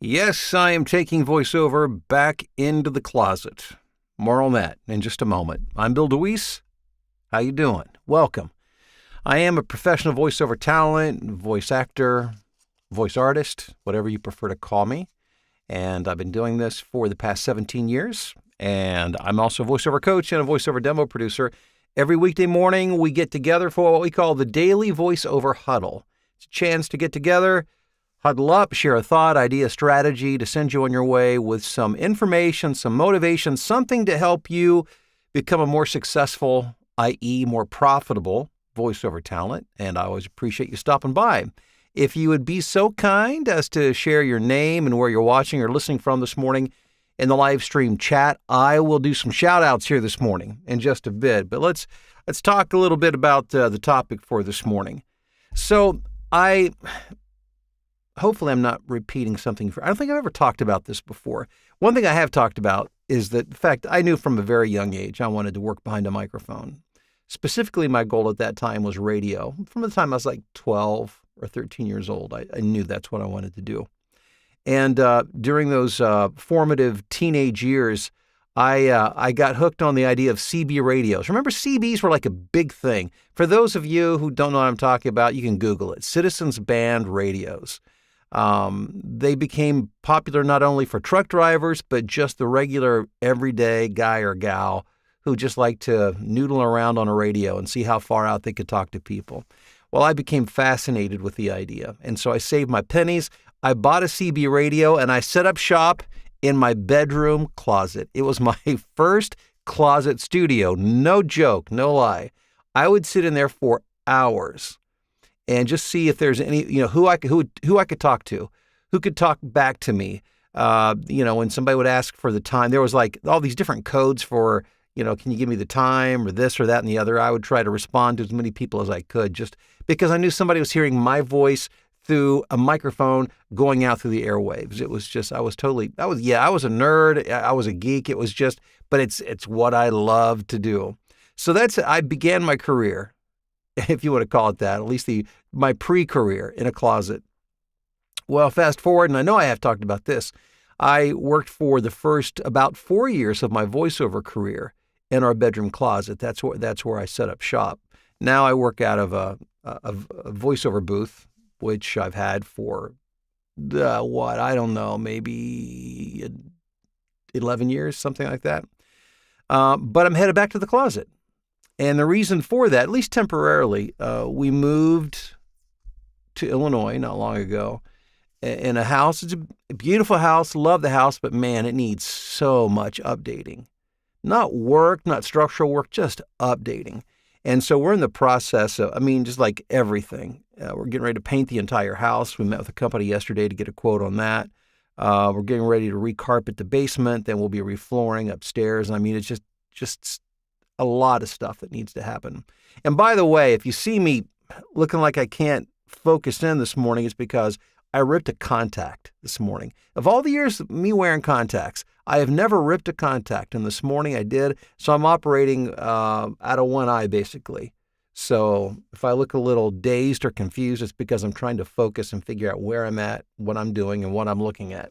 Yes, I am taking voiceover back into the closet. More on that in just a moment. I'm Bill DeWeese. How you doing? Welcome. I am a professional voiceover talent, voice actor, voice artist, whatever you prefer to call me. And I've been doing this for the past 17 years. And I'm also a voiceover coach and a voiceover demo producer. Every weekday morning, we get together for what we call the Daily Voiceover Huddle. It's a chance to get together, huddle up, share a thought, idea, strategy to send you on your way with some information, some motivation, something to help you become a more successful, i.e. more profitable voiceover talent. And I always appreciate you stopping by. If you would be so kind as to share your name and where you're watching or listening from this morning in the live stream chat, I will do some shout outs here this morning in just a bit. But let's talk a little bit about the topic for this morning. So hopefully I'm not repeating something. I don't think I've ever talked about this before. One thing I have talked about is that, in fact, I knew from a very young age I wanted to work behind a microphone. Specifically, my goal at that time was radio. From the time I was like 12 or 13 years old, I knew that's what I wanted to do. And during those formative teenage years, I got hooked on the idea of CB radios. Remember, CBs were like a big thing. For those of you who don't know what I'm talking about, you can Google it. Citizens Band radios. They became popular not only for truck drivers, but just the regular everyday guy or gal who just liked to noodle around on a radio and see how far out they could talk to people. Well, I became fascinated with the idea. And so I saved my pennies. I bought a CB radio and I set up shop in my bedroom closet. It was my first closet studio. No joke, no lie. I would sit in there for hours and just see if there's any, who I could talk to, who could talk back to me. When somebody would ask for the time, there was like all these different codes for, can you give me the time or this or that and the other. I would try to respond to as many people as I could just because I knew somebody was hearing my voice through a microphone going out through the airwaves. It was just, I was a nerd. I was a geek. It was just, but it's what I love to do. So I began my career, if you want to call it that, at least my pre-career in a closet. Well, fast forward, and I know I have talked about this. I worked for the first about 4 years of my voiceover career in our bedroom closet. That's where I set up shop. Now I work out of a voiceover booth, which I've had for maybe 11 years, something like that. But I'm headed back to the closet. And the reason for that, at least temporarily, we moved to Illinois not long ago in a house. It's a beautiful house, love the house, but man, it needs so much updating. Not work, not structural work, just updating. And so we're in the process of, just like everything. We're getting ready to paint the entire house. We met with a company yesterday to get a quote on that. We're getting ready to recarpet the basement. Then we'll be reflooring upstairs. It's just a lot of stuff that needs to happen. And by the way, if you see me looking like I can't focus in this morning, it's because I ripped a contact this morning. Of all the years of me wearing contacts, I have never ripped a contact, and this morning I did. So I'm operating out of one eye, basically. So if I look a little dazed or confused, it's because I'm trying to focus and figure out where I'm at, what I'm doing, and what I'm looking at.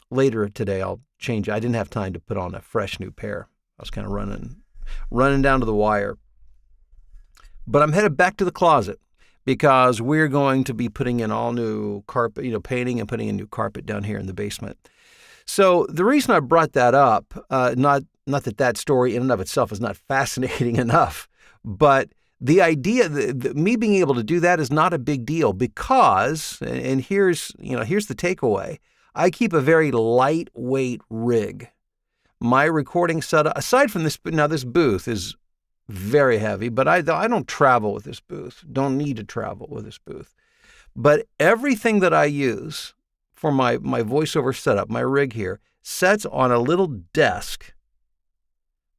Later today, I'll change. I didn't have time to put on a fresh new pair. I was kind of running down to the wire. But I'm headed back to the closet because we're going to be putting in all new carpet, painting and putting in new carpet down here in the basement. So the reason I brought that up, not that story in and of itself is not fascinating enough, but the idea that me being able to do that is not a big deal because, and here's the takeaway, I keep a very lightweight rig. My recording setup, aside from this, now this booth is very heavy, but I don't travel with this booth, don't need to travel with this booth. But everything that I use for my voiceover setup, my rig here, sets on a little desk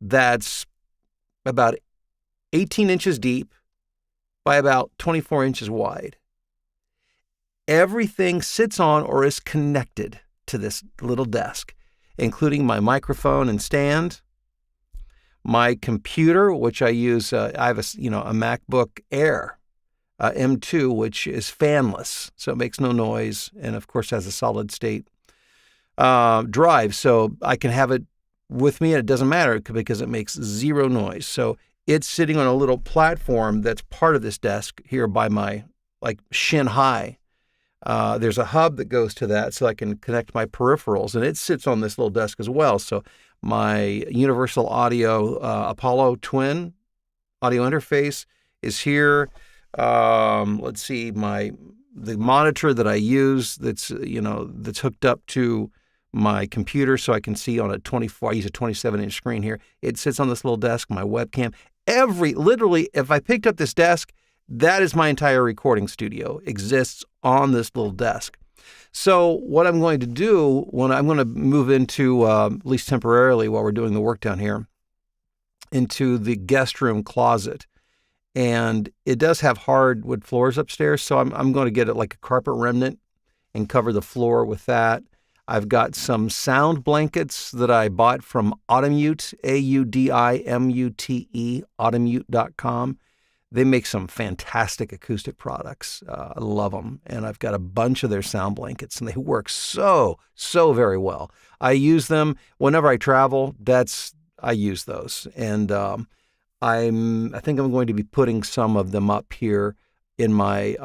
that's about 18 inches deep by about 24 inches wide. Everything sits on or is connected to this little desk, including my microphone and stand, my computer, which I use, I have a MacBook Air, M2, which is fanless, so it makes no noise, and of course has a solid state drive, so I can have it with me and it doesn't matter because it makes zero noise. So it's sitting on a little platform that's part of this desk here by my shin high. There's a hub that goes to that so I can connect my peripherals, and it sits on this little desk as well. So my Universal Audio Apollo Twin audio interface is here. Let's see, the monitor that I use that's hooked up to my computer so I can see on I use a 27-inch screen here. It sits on this little desk, my webcam. Literally, if I picked up this desk, that is my entire recording studio exists on this little desk. So what I'm going to do when I'm going to move into, at least temporarily while we're doing the work down here, into the guest room closet. And it does have hardwood floors upstairs, so I'm going to get it like a carpet remnant and cover the floor with that. I've got some sound blankets that I bought from Audimute, AUDIMUTE, audimute.com. They make some fantastic acoustic products. I love them. And I've got a bunch of their sound blankets, and they work so very well. I use them whenever I travel. I use those. And I think I'm going to be putting some of them up here in my,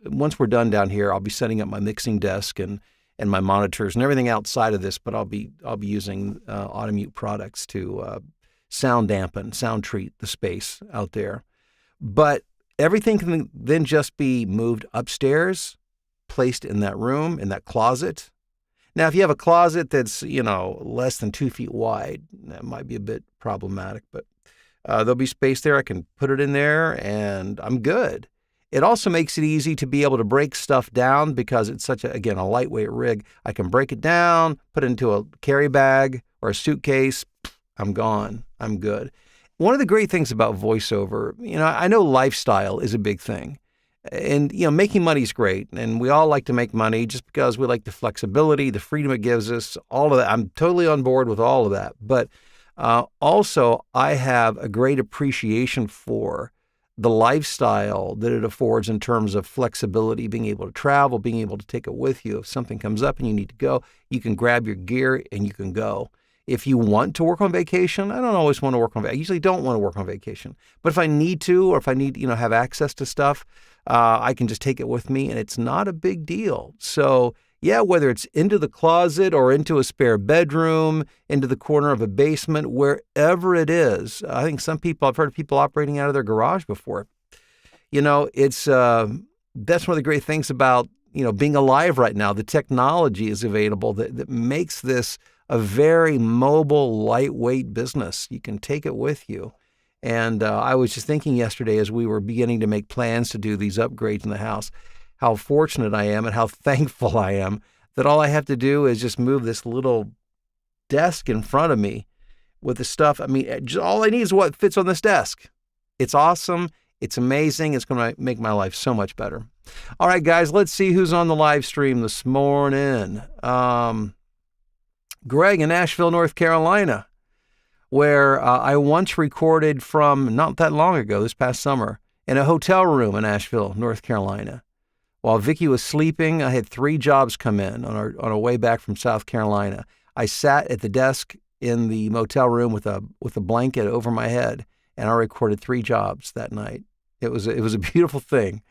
once we're done down here, I'll be setting up my mixing desk and my monitors and everything outside of this, but I'll be using Audimute products to sound dampen, sound treat the space out there. But everything can then just be moved upstairs, placed in that room, in that closet. Now, if you have a closet that's, less than 2 feet wide, that might be a bit problematic, but there'll be space there. I can put it in there and I'm good. It also makes it easy to be able to break stuff down because it's such a lightweight rig. I can break it down, put it into a carry bag or a suitcase. I'm gone. I'm good. One of the great things about voiceover, I know lifestyle is a big thing. And, making money is great. And we all like to make money just because we like the flexibility, the freedom it gives us, all of that. I'm totally on board with all of that. But also, I have a great appreciation for the lifestyle that it affords in terms of flexibility, being able to travel, being able to take it with you. If something comes up and you need to go, you can grab your gear and you can go. If you want to work on vacation, I don't always want to work on vacation. I usually don't want to work on vacation. But if I need to, or if I need, have access to stuff, I can just take it with me and it's not a big deal. So yeah, whether it's into the closet or into a spare bedroom, into the corner of a basement, wherever it is, I think I've heard of people operating out of their garage before. That's one of the great things about, being alive right now. The technology is available that makes this a very mobile, lightweight business. You can take it with you. And I was just thinking yesterday as we were beginning to make plans to do these upgrades in the house, how fortunate I am and how thankful I am that all I have to do is just move this little desk in front of me with the stuff. All I need is what fits on this desk. It's awesome. It's amazing. It's going to make my life so much better. All right, guys, let's see who's on the live stream this morning. Greg in Asheville, North Carolina, where I once recorded from not that long ago, this past summer, in a hotel room in Asheville, North Carolina. While Vicky was sleeping, I had 3 jobs come in on our way back from South Carolina. I sat at the desk in the motel room with a blanket over my head, and I recorded 3 jobs that night. It was a beautiful thing.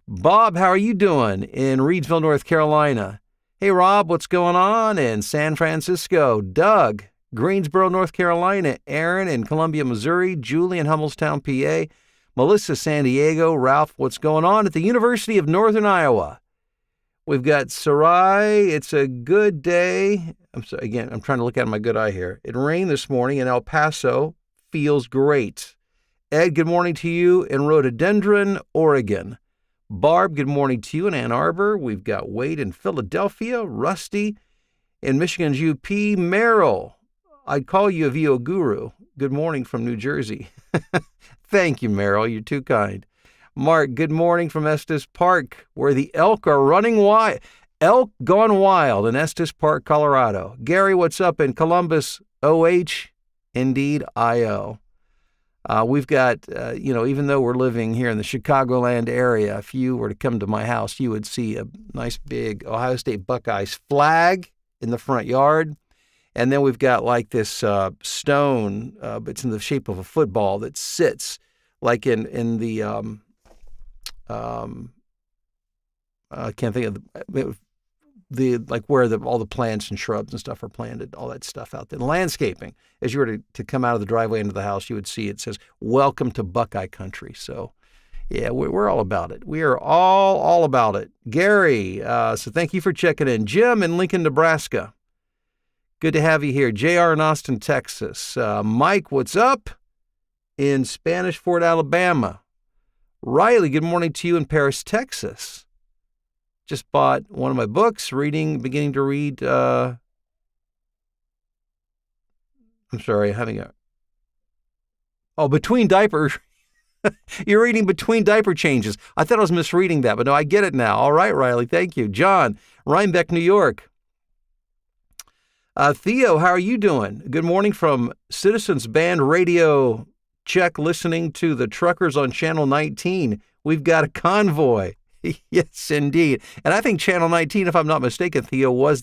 Bob, how are you doing in Reidsville, North Carolina? Hey, Rob, what's going on in San Francisco? Doug, Greensboro, North Carolina. Aaron in Columbia, Missouri. Julie in Hummelstown, PA. Melissa, San Diego. Ralph, what's going on at the University of Northern Iowa? We've got Sarai. It's a good day. I'm trying to look at my good eye here. It rained this morning in El Paso. Feels great. Ed, good morning to you in Rhododendron, Oregon. Barb, good morning to you in Ann Arbor. We've got Wade in Philadelphia. Rusty in Michigan's UP. Merrill, I'd call you a VO guru. Good morning from New Jersey. Thank you, Merrill. You're too kind. Mark, good morning from Estes Park, where the elk are running wild. Elk gone wild in Estes Park, Colorado. Gary, what's up in Columbus, OH? Indeed, IO. We've got, even though we're living here in the Chicagoland area, if you were to come to my house, you would see a nice big Ohio State Buckeyes flag in the front yard. And then we've got like this stone, but it's in the shape of a football that sits like in the, I can't think of the like where all the plants and shrubs and stuff are planted, all that stuff out there. The landscaping, as you were to come out of the driveway into the house, you would see it says, "Welcome to Buckeye Country." So, yeah, we're all about it. We are all about it. Gary, so thank you for checking in. Jim in Lincoln, Nebraska. Good to have you here. JR in Austin, Texas. Mike, what's up? In Spanish Fort, Alabama. Riley, good morning to you in Paris, Texas. Just bought one of my books, beginning to read, I'm sorry, Between Diapers. You're reading Between Diaper Changes. I thought I was misreading that, but no, I get it now. All right, Riley, thank you. John, Rhinebeck, New York. Theo, how are you doing? Good morning from Citizens Band Radio. Check listening to the truckers on Channel 19. We've got a convoy. Yes, indeed. And I think Channel 19, if I'm not mistaken, Theo,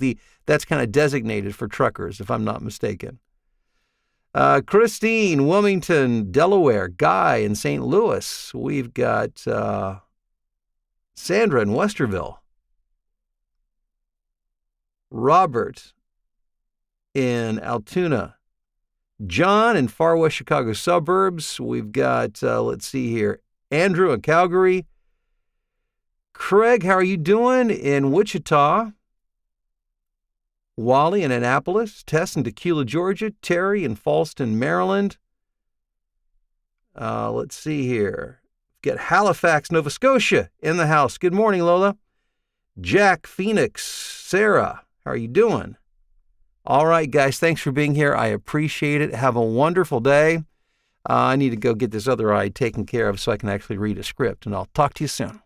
that's kind of designated for truckers, if I'm not mistaken. Christine, Wilmington, Delaware. Guy in St. Louis. We've got Sandra in Westerville. Robert in Altoona. John in far west Chicago suburbs. We've got, let's see here, Andrew in Calgary. Craig, how are you doing in Wichita? Wally in Annapolis. Tess in Tequila, Georgia. Terry in Falston, Maryland. Let's see here. Get Halifax, Nova Scotia in the house. Good morning, Lola. Jack, Phoenix. Sarah, how are you doing? All right, guys, thanks for being here. I appreciate it. Have a wonderful day. I need to go get this other eye taken care of so I can actually read a script, and I'll talk to you soon.